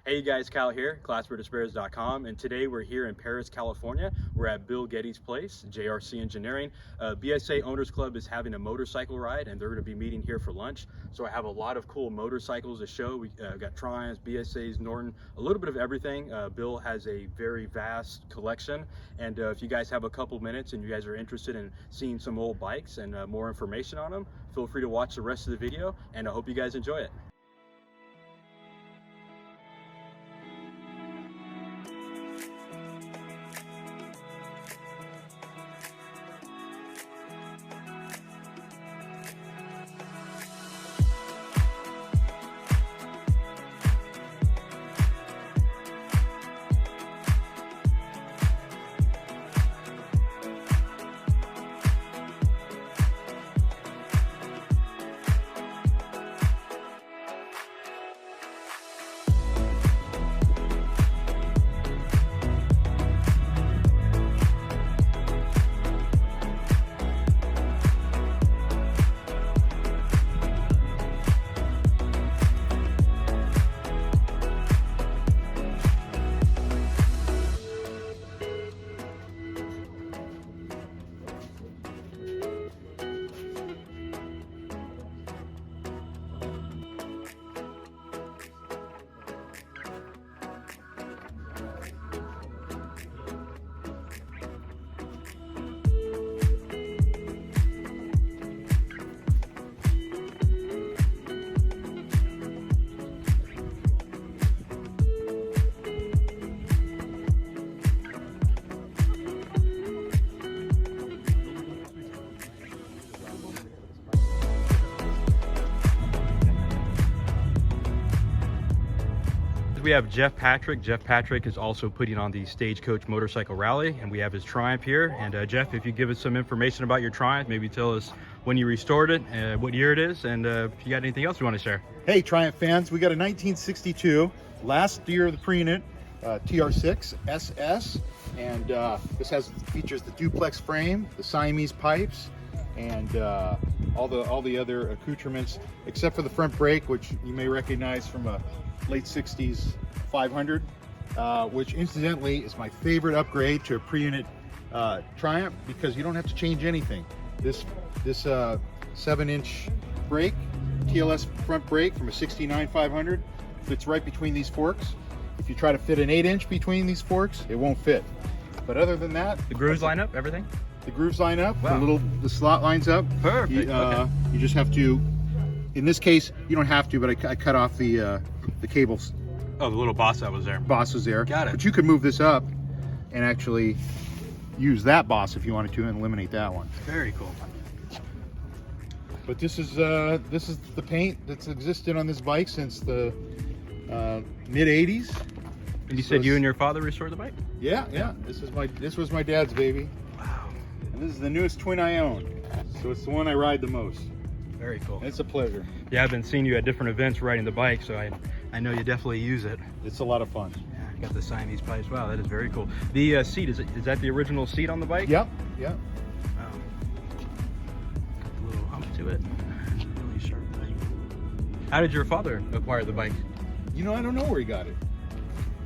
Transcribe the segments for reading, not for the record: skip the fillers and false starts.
Hey guys, Cal here, classwordisbears.com, and today we're here in Perris, California. We're at Bill Getty's place, JRC Engineering. BSA Owners Club is having a motorcycle ride, and they're going to be meeting here for lunch. So I have a lot of cool motorcycles to show. We got Triumphs, BSAs, Norton, a little bit of everything. Bill has a very vast collection, and if you guys have a couple minutes and you guys are interested in seeing some old bikes and more information on them, feel free to watch the rest of the video, and I hope you guys enjoy it. We have Jeff Patrick. Jeff Patrick is also putting on the Stagecoach Motorcycle Rally, and we have his Triumph here. And Jeff, if you give us some information about your Triumph, maybe tell us when you restored it, what year it is, and if you got anything else you want to share. Hey Triumph fans, we got a 1962, last year of the pre-unit, TR6SS, and this features the duplex frame, the Siamese pipes, and all the other accoutrements, except for the front brake, which you may recognize from a late 60s 500, which incidentally is my favorite upgrade to a pre-unit Triumph, because you don't have to change anything. This 7-inch brake, TLS front brake from a 69 500, fits right between these forks. If you try to fit an 8-inch between these forks, it won't fit. But other than that, the grooves line up, everything? The grooves line up, wow. the slot lines up. Perfect. Okay. You just have to, in this case, you don't have to, but I cut off the cables. Oh, the little boss that was there. Boss is there. Got it. But you could move this up and actually use that boss if you wanted to and eliminate that one. Very cool. But this is the paint that's existed on this bike since the mid 80s. And you said you and your father restored the bike? Yeah. This was my dad's baby. Wow. And this is the newest twin I own. So it's the one I ride the most. Very cool. It's a pleasure. Yeah, I've been seeing you at different events riding the bike, so I know you definitely use it. It's a lot of fun. Yeah, got the Siamese pipes. Wow, that is very cool. The seat, is that the original seat on the bike? Yep. Wow. Got the little hump to it. Really sharp bike. How did your father acquire the bike? You know, I don't know where he got it.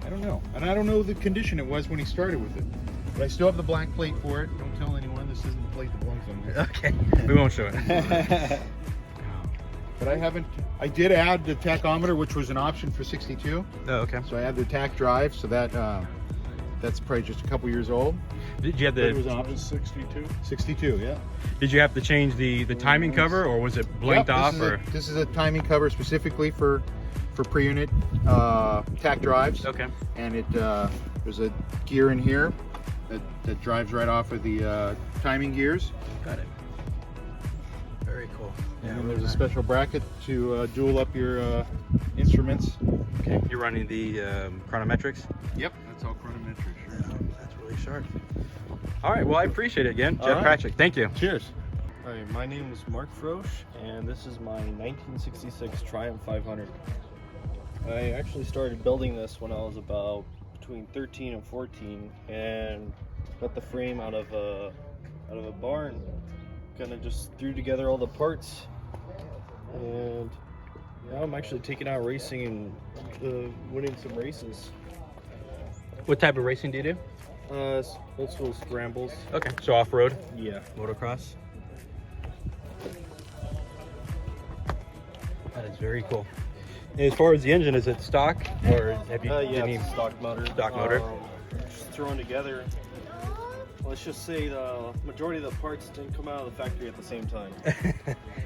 I don't know. And I don't know the condition it was when he started with it. But I still have the black plate for it. Don't tell anyone this isn't the plate that belongs on there. Okay, we won't show it. But I did add the tachometer, which was an option for 62. Oh, okay. So I had the tach drive, so that's probably just a couple years old. Did you have It was the... an option. 62, yeah. Did you have to change the timing cover, or was it blinked off? This is a timing cover specifically for pre-unit tach drives. Okay. And there's a gear in here that drives right off of the timing gears. Got it. Very cool. And then there's a special bracket to dual up your instruments. Okay, you're running the chronometrics? Yep, that's all chronometric. Sure. Yeah, that's really sharp. All right, well, I appreciate it again. All Jeff right. Patrick, thank you. Cheers. All right, my name is Mark Frosch, and this is my 1966 Triumph 500. I actually started building this when I was about between 13 and 14, and got the frame out of a barn. Kind of just threw together all the parts, and Yeah, I'm actually taking out racing and winning some races. What type of racing do you do? Old school scrambles. Okay, so off-road? Yeah. Motocross? That is very cool. As far as the engine, is it stock or have you? Yeah, it's a stock motor. Stock motor. Just thrown together. Let's just say the majority of the parts didn't come out of the factory at the same time.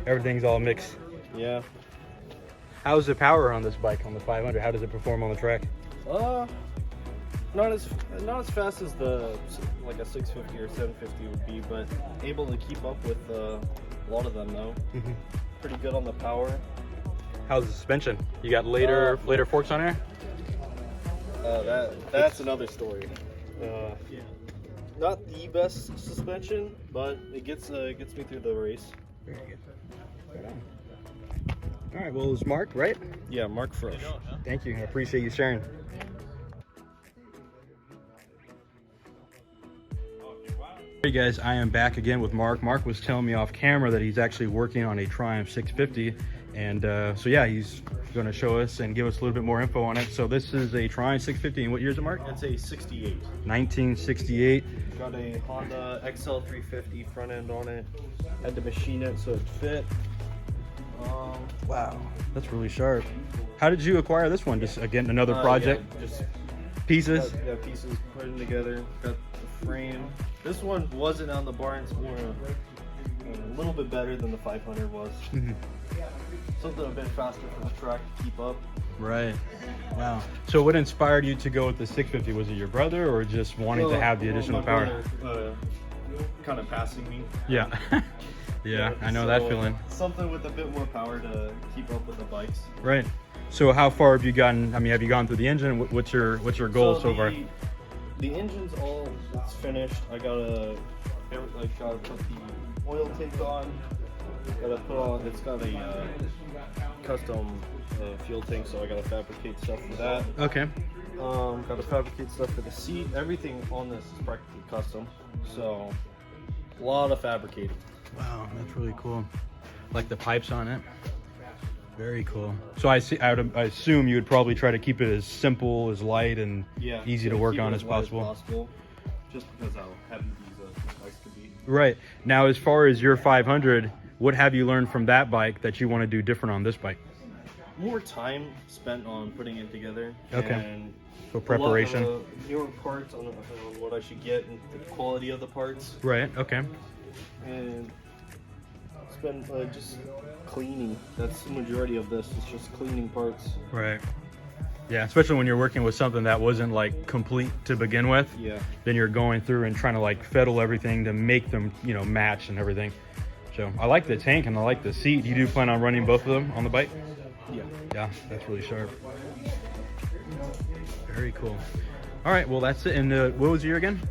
Everything's all mixed. Yeah. How's the power on this bike, on the 500? How does it perform on the track? Not as fast as like a 650 or 750 would be, but able to keep up with a lot of them though. Pretty good on the power. How's the suspension? You got later forks on there? That's another story. Not the best suspension, but it gets me through the race. Very good. Right on. All right, well, it's Mark, right? Yeah, Mark Frosch. Thank you. I appreciate you sharing. Hey guys, I am back again with Mark. Mark was telling me off camera that he's actually working on a Triumph 650, and so yeah, he's going to show us and give us a little bit more info on it. So this is a Triumph 650, and what year is it, Mark? It's a 68. 1968. Got a Honda XL350 front end on it. Had to machine it so it fit. Wow, that's really sharp. How did you acquire this one? Just again another project? Yeah, just pieces? Yeah, pieces, put them together. Got the frame. This one wasn't on the barn. It's more a little bit better than the 500 was. Something a bit faster for the track to keep up. Right. Wow. So what inspired you to go with the 650? Was it your brother or just wanting to have the additional my power? Brother, kind of passing me. Yeah. Yeah, I know that feeling. Something with a bit more power to keep up with the bikes. Right. So how far have you gotten? I mean, have you gone through the engine? What's your goal so far? The engine's all finished. I gotta put the oil tank on. Gotta put on. It's got a custom fuel tank, so I gotta fabricate stuff for that. Okay. Gotta fabricate stuff for the seat. Everything on this is practically custom, so a lot of fabricating. Wow, that's really cool. Like the pipes on it. Very cool. So I assume you would probably try to keep it as simple, as light, and easy to work on as possible. Just because how heavy these bikes could be. Right. Now, as far as your 500, what have you learned from that bike that you want to do different on this bike? More time spent on putting it together. Okay. And so preparation. A lot of newer parts on what I should get and the quality of the parts. Right. Okay. And spend just cleaning. That's the majority of this. It's just cleaning parts. Right. Yeah, especially when you're working with something that wasn't like complete to begin with. Yeah. Then you're going through and trying to like fiddle everything to make them, match and everything. So I like the tank and I like the seat. You do plan on running both of them on the bike? Yeah. Yeah, that's really sharp. Very cool. All right, well that's it. And what was the year again?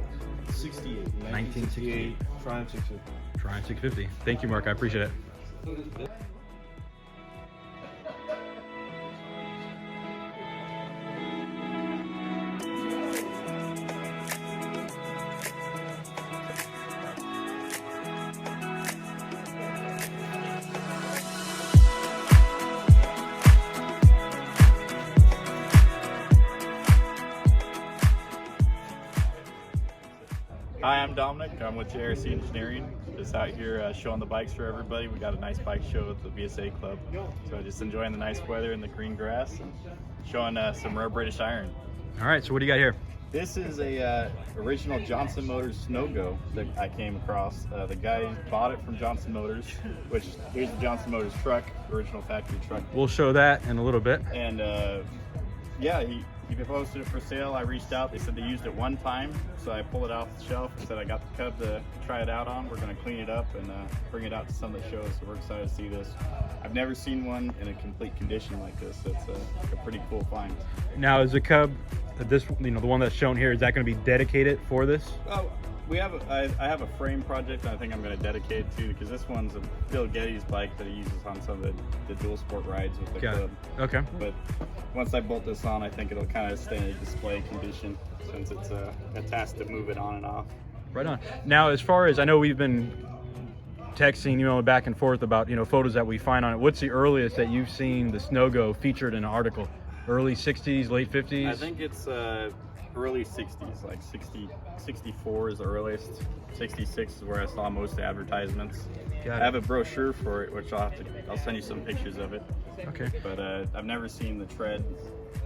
68. 1968. Triumph 650. Triumph 650. Thank you, Mark. I appreciate it. Hi, I'm Dominic. I'm with JRC Engineering. Just out here showing the bikes for everybody. We got a nice bike show at the BSA Club. So just enjoying the nice weather and the green grass and showing some rare British iron. All right, so what do you got here? This is a original Johnson Motors Snow Go that I came across. The guy bought it from Johnson Motors, which here's the Johnson Motors truck, original factory truck. We'll show that in a little bit. And yeah, he posted it for sale. I reached out. They said they used it one time, so I pulled it off the shelf and said I got the Cub to try it out on. We're going to clean it up and bring it out to some of the shows, so we're excited to see this. I've never seen one in a complete condition like this. It's a pretty cool find. Now, is the Cub, this, the one that's shown here, is that going to be dedicated for this? Oh, I have a frame project I think I'm going to dedicate it to, because this one's a Bill Getty's bike that he uses on some of the dual sport rides with the Club. Okay. But once I bolt this on, I think it'll kind of stay in a display condition, since it's a task to move it on and off. Right on. Now, as far as I know, we've been texting, emailing back and forth about, you know, photos that we find on it. What's the earliest that you've seen the Snogo featured in an article? Early 60s, late 50s? I think it's early 60s, like 64 is the earliest. 66 is where I saw most advertisements. Got it. I have a brochure for it, which I'll send you some pictures of it. Okay. But I've never seen the tread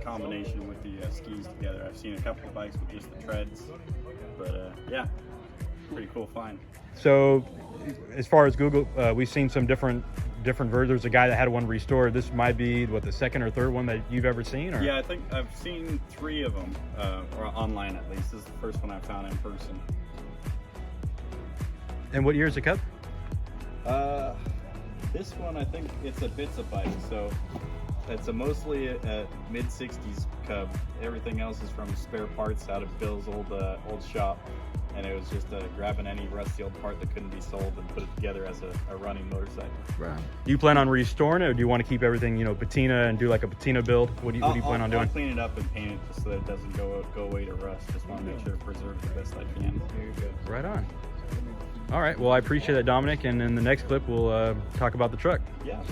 combination with the skis together. I've seen a couple of bikes with just the treads, but yeah, pretty cool find. So as far as Google, we've seen some different versions. There's a guy that had one restored. This might be what, the second or third one that you've ever seen? Or? Yeah, I think I've seen 3 of them, or online at least. This is the first one I found in person. And what year is the Cup? This one, I think it's a Bitsa bike, so it's mostly a mid-60s Cub. Everything else is from spare parts out of Bill's old shop, and it was just grabbing any rusty old part that couldn't be sold and put it together as a running motorcycle. Right. Do you plan on restoring it, or do you want to keep everything, you know, patina and do like a patina build? What do you plan on doing? I'll clean it up and paint it just so that it doesn't go away to rust. Just want to make sure it preserves the best I can. Right on. All right, well, I appreciate that, Dominic, and in the next clip we'll talk about the truck. Yeah.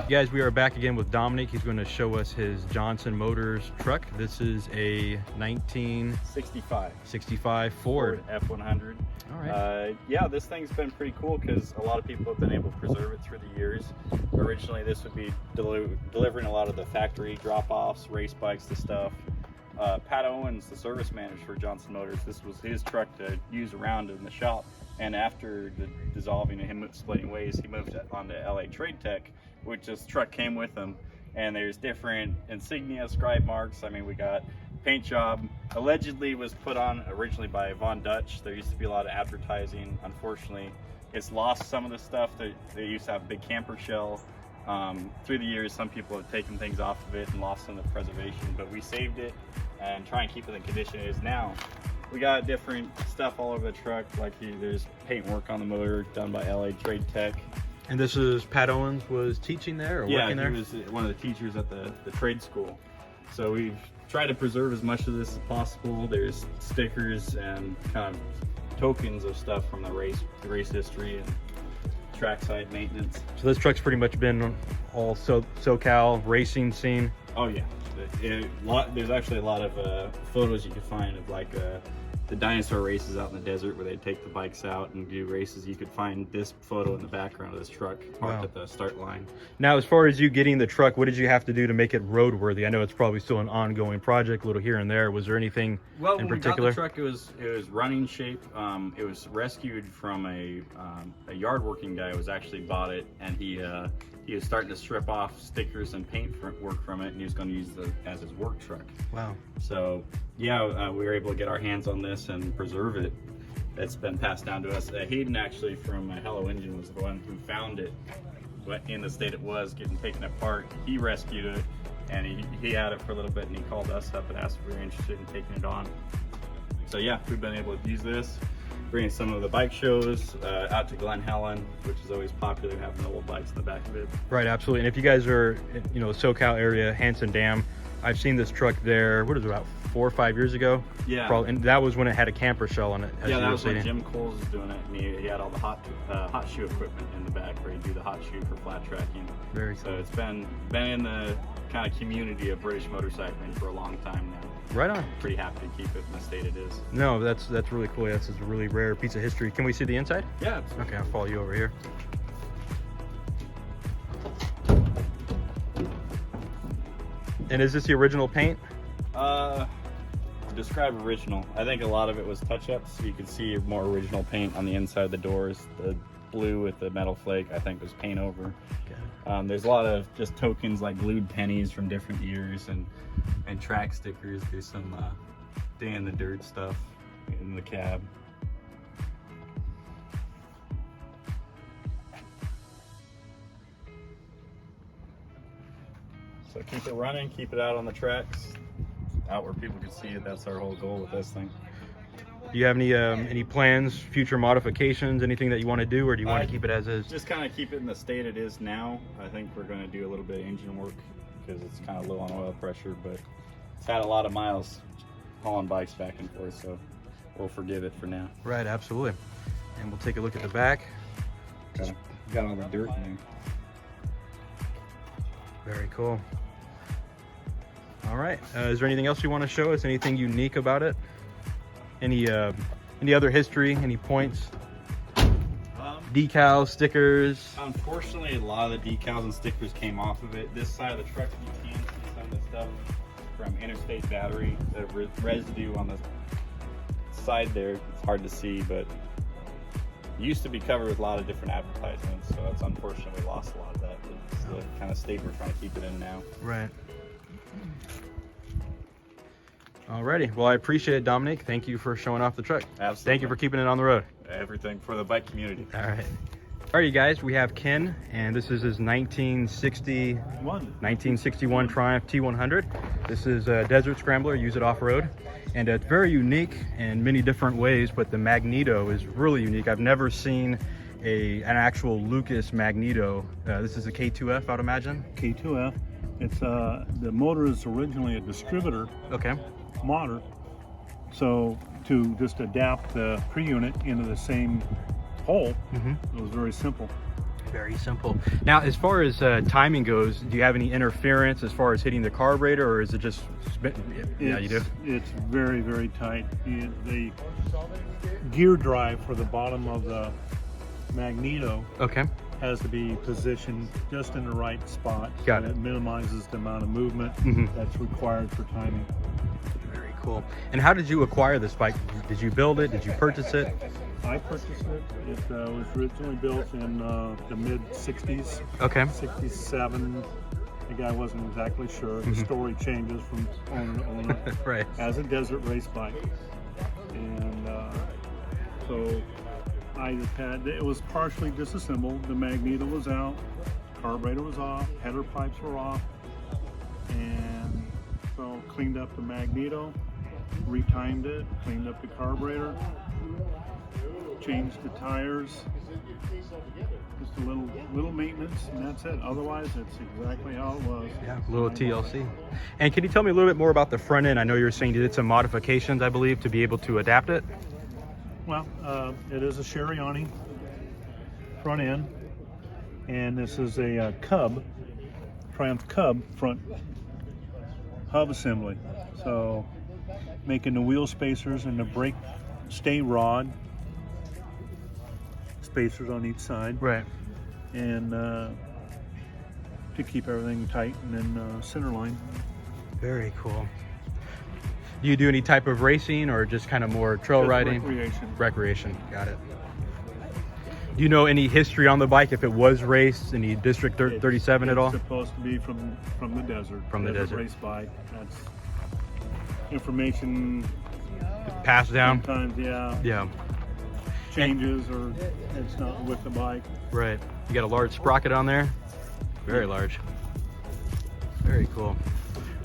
You guys, we are back again with Dominic. He's going to show us his Johnson Motors truck. This is a 1965 Ford F100. All right. Yeah, this thing's been pretty cool because a lot of people have been able to preserve it through the years. Originally, this would be delivering a lot of the factory drop-offs, race bikes, the stuff. Pat Owens, the service manager for Johnson Motors, this was his truck to use around in the shop. And after the dissolving and him splitting ways, he moved on to LA Trade Tech, which this truck came with him. And there's different insignia, scribe marks. I mean, we got paint job. Allegedly was put on originally by Von Dutch. There used to be a lot of advertising. Unfortunately, it's lost some of the stuff. They used to have a big camper shell. Through the years, some people have taken things off of it and lost some of the preservation, but we saved it and try and keep it in the condition it is now. We got different stuff all over the truck, like there's paint work on the motor done by LA Trade Tech. And this is Pat Owens was teaching there, or working there? Yeah, he was one of the teachers at the trade school. So we've tried to preserve as much of this as possible. There's stickers and kind of tokens of stuff from the race history and trackside maintenance. So this truck's pretty much been all SoCal racing scene. Oh yeah, there's actually a lot of photos you can find of like the dinosaur races out in the desert where they take the bikes out and do races. You could find this photo in the background of this truck parked at the start line. Now, as far as you getting the truck, what did you have to do to make it roadworthy? I know it's probably still an ongoing project, a little here and there. Was there anything in particular? We got the truck, it was running shape. It was rescued from a yard working guy who was actually bought it, and he was starting to strip off stickers and paint work from it, and he was going to use it as his work truck. Wow. So yeah, we were able to get our hands on this and preserve it. It's been passed down to us. Hayden actually from Hello Engine was the one who found it in the state it was getting taken apart. He rescued it, and he had it for a little bit, and he called us up and asked if we were interested in taking it on. So yeah, we've been able to use this, bringing some of the bike shows out to Glen Helen, which is always popular, having the old bikes in the back of it. Right, absolutely. And if you guys are, you know, SoCal area, Hanson Dam, I've seen this truck there, what is it, about 4 or 5 years ago? Yeah. Probably, and that was when it had a camper shell on it. Yeah, that was when Jim Coles was doing it, and he had all the hot shoe equipment in the back where he'd do the hot shoe for flat tracking. Very cool. So it's been in the kind of community of British motorcycling for a long time now. Right on. Pretty happy to keep it in the state it is. No, that's really cool. That's a really rare piece of history. Can we see the inside? Yeah. Okay, I'll follow you over here. And is this the original paint? Describe original. I think a lot of it was touch-ups. You can see more original paint on the inside of the doors. The blue with the metal flake, I think, was paint over. Okay. There's a lot of just tokens like glued pennies from different years and track stickers. There's some day in the dirt stuff in the cab. So keep it running, keep it out on the tracks, out where people can see it. That's our whole goal with this thing. Do you have any plans, future modifications, anything that you want to do, or do you want to keep it as is? Just kind of keep it in the state it is now. I think we're going to do a little bit of engine work because it's kind of low on oil pressure, but it's had a lot of miles hauling bikes back and forth, so we'll forgive it for now. Right, absolutely. And we'll take a look at the back. Got all the dirt in Very cool. All right. Is there anything else you want to show us? Anything unique about it? Any other history? Any points? Decals, stickers. Unfortunately, a lot of the decals and stickers came off of it. This side of the truck, you can see some of the stuff from Interstate Battery. The residue on the side there, it's hard to see, but it used to be covered with a lot of different advertisements, so it's unfortunate we lost a lot of that. It's the kind of state we're trying to keep it in now. Right. Alrighty. Well, I appreciate it, Dominic. Thank you for showing off the truck. Absolutely. Thank you for keeping it on the road. Everything for the bike community. All right. Alrighty, guys. We have Ken, and this is his 1961 Triumph T100. This is a desert scrambler. Use it off-road, and it's very unique in many different ways. But the magneto is really unique. I've never seen an actual Lucas magneto. This is a K2F, I'd imagine. K2F. It's the motor is originally a distributor Okay. motor, so to just adapt the pre-unit into the same hole, it was very simple. Very simple. Now, as far as timing goes, do you have any interference as far as hitting the carburetor, or is it just yeah, you do? It's very, very tight. The gear drive for the bottom of the magneto Okay. has to be positioned just in the right spot. Got so it. It minimizes the amount of movement that's required for timing. Very cool. And how did you acquire this bike? Did you build it? Did you purchase it? I purchased it. It was originally built in the mid-60s, Okay. 67. The guy wasn't exactly sure. The story changes from owner to owner. Right. As a desert race bike. And so I just had, it was partially disassembled. The magneto was out, carburetor was off, header pipes were off. And so cleaned up the magneto, retimed it, cleaned up the carburetor, changed the tires, just a little maintenance, and that's it. Otherwise, it's exactly how it was. Yeah, a little TLC. And can you tell me a little bit more about the front end? I know you were saying you did some modifications, I believe, to be able to adapt it. Well, it is a Sherriani front end, and this is a Cub, Triumph Cub front hub assembly. So making the wheel spacers and the brake stay rod spacers on each side, Right. and to keep everything tight, and then center line. Very cool. Do you do any type of racing or just kind of more trail Just riding? recreation. Recreation. Got it. Do you know any history on the bike, if it was raced, any District 37 at all? It's supposed to be from the desert. From the desert. Race bike. That's information. Passed down? Sometimes, yeah. Yeah. Changes, or it's not with the bike. Right. You got a large sprocket on there? Very large. Very cool.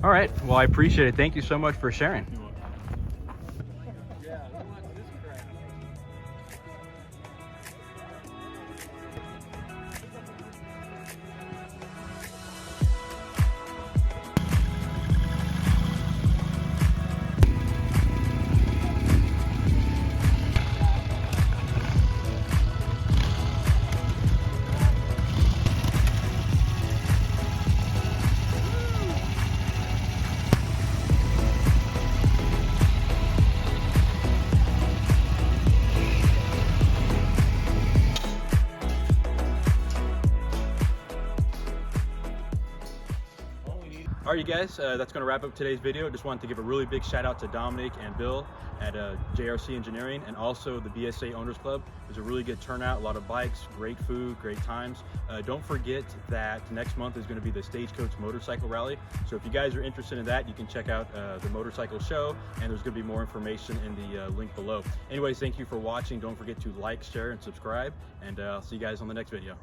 All right. Well, I appreciate it. Thank you so much for sharing. All right, you guys, that's going to wrap up today's video. Just wanted to give a really big shout out to Dominic and Bill at JRC Engineering, and also the BSA Owners Club. It was a really good turnout, a lot of bikes, great food, great times. Don't forget that next month is going to be the Stagecoach Motorcycle Rally. So if you guys are interested in that, you can check out the motorcycle show, and there's going to be more information in the link below. Anyways, thank you for watching. Don't forget to like, share, and subscribe, and I'll see you guys on the next video.